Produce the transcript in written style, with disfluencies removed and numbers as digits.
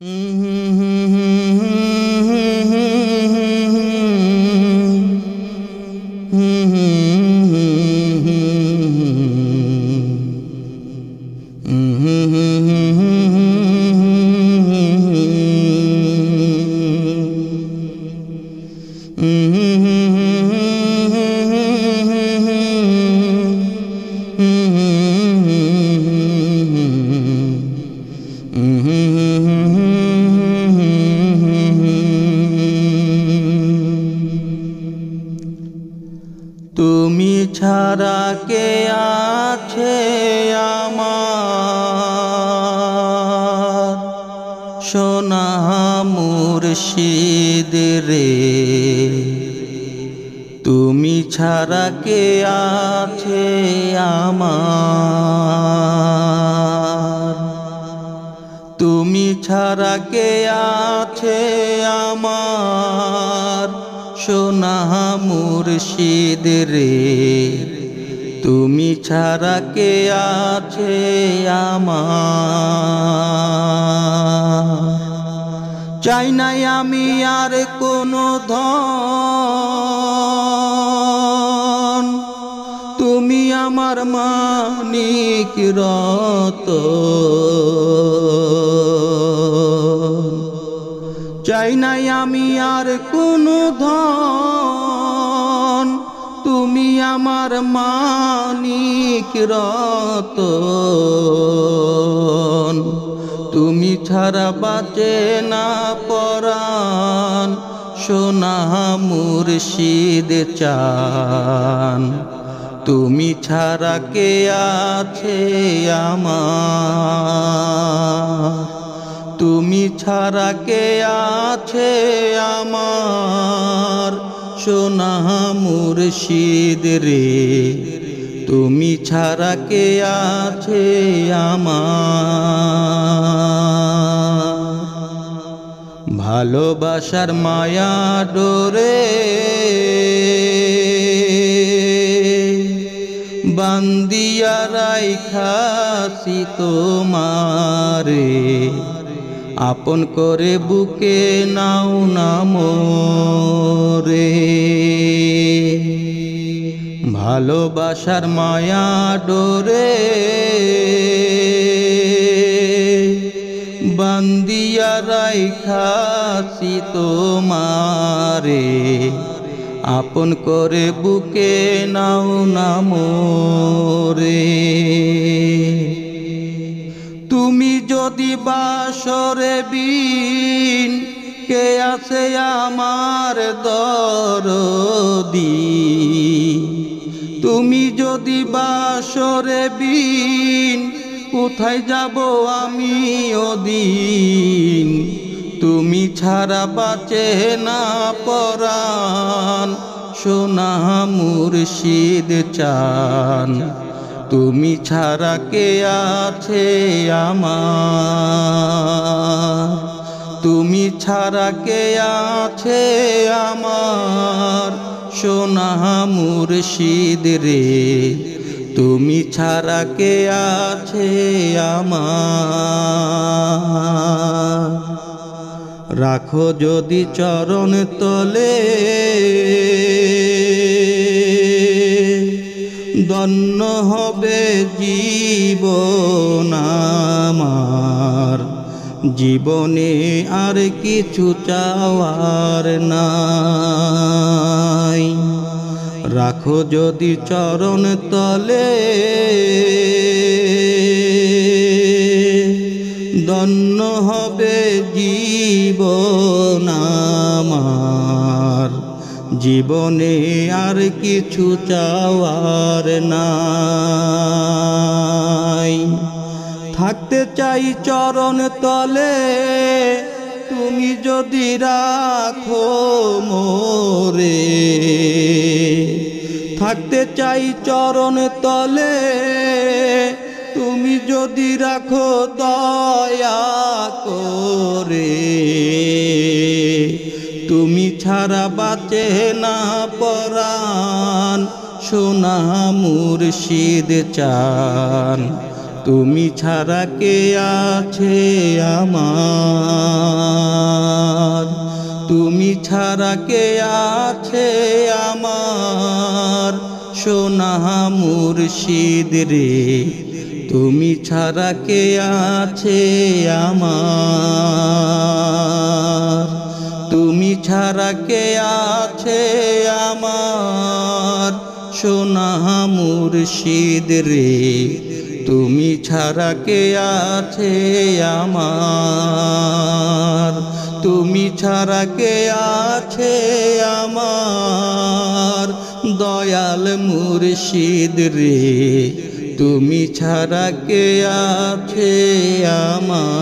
তুমি ছাড়া কে আছে আমার সোনা মুর্শিদ রে, তুমি ছাড়া কে আছে আমার, তুমি ছাড়া কে আছে আমার সোনা মুর্শিদ রে, তুমি ছাড়া কে আছে আমার। চাই নাই আমি আর কোনো ধন, তুমি আমার মানিক রতন। চাই নাই আমি আর কোনো ধন, তুমি আমার মানিক রতন। তুমি ছাড়া বাঁচে না পরাণ সোনা মুর্শিদ চান, তুমি ছাড়া কে আছে আমার, তুমি ছাড়া কে আছে আমার সোনা মুর্শিদ রে, তুমি ছাড়া কে আছে আমার। ভালোবাসার মায়া ডোরে বান্দিয়া রাইখাছি তোমারে, আপন করে বুকে নাও না মোরে। ভালোবাসার মায়া ডোরে বান্দিয়া রাইখাছি তোমারে, আপন করে বুকে নাও না মোরে। তুমি যদি বাসরে বিন কে আছে আমার দরদি, তুমি যদি বাসরে বিন কোথায় যাব আমি ওদিন। তুমি ছাড়া বাঁচে না পরাণ সোনা মুর্শিদ চান, তুমি ছাড়া কে আছে আমার, তুমি ছাড়া কে আছে আমার সোনা মুর্শিদ রে, তুমি ছাড়া কে আছে আমার। রাখো যদি চরণ তলে ধন্য হবে জীবন আমার, জীবনে আর কিছু চাওয়ার নাই। রাখো যদি চরণ তলে ধন্য হবে জীবন আমার, জীবনে আর কিছু চাওয়ার নাই। থাকতে চাই চরণ তলে তুমি যদি রাখো মোরে, থাকতে চাই চরণ তলে তুমি যদি রাখো দয়া করে। তুমি ছাড়া বাঁচে না পরাণ সোনা মুর্শিদ চান, তুমি ছাড়া কে আছে আমার, তুমি ছাড়া কে আছে আমার সোনা মুর্শিদ রে, তুমি ছাড়া কে আছে আমার, তুমি ছাড়া কে আছে আমার সোনা মুর্শিদ রে, তুমি ছাড়া কে আছে আমার, তুমি ছাড়া কে আছে আমার দয়াল মুর্শিদ রে, তুমি ছাড়া কে আছে আমার।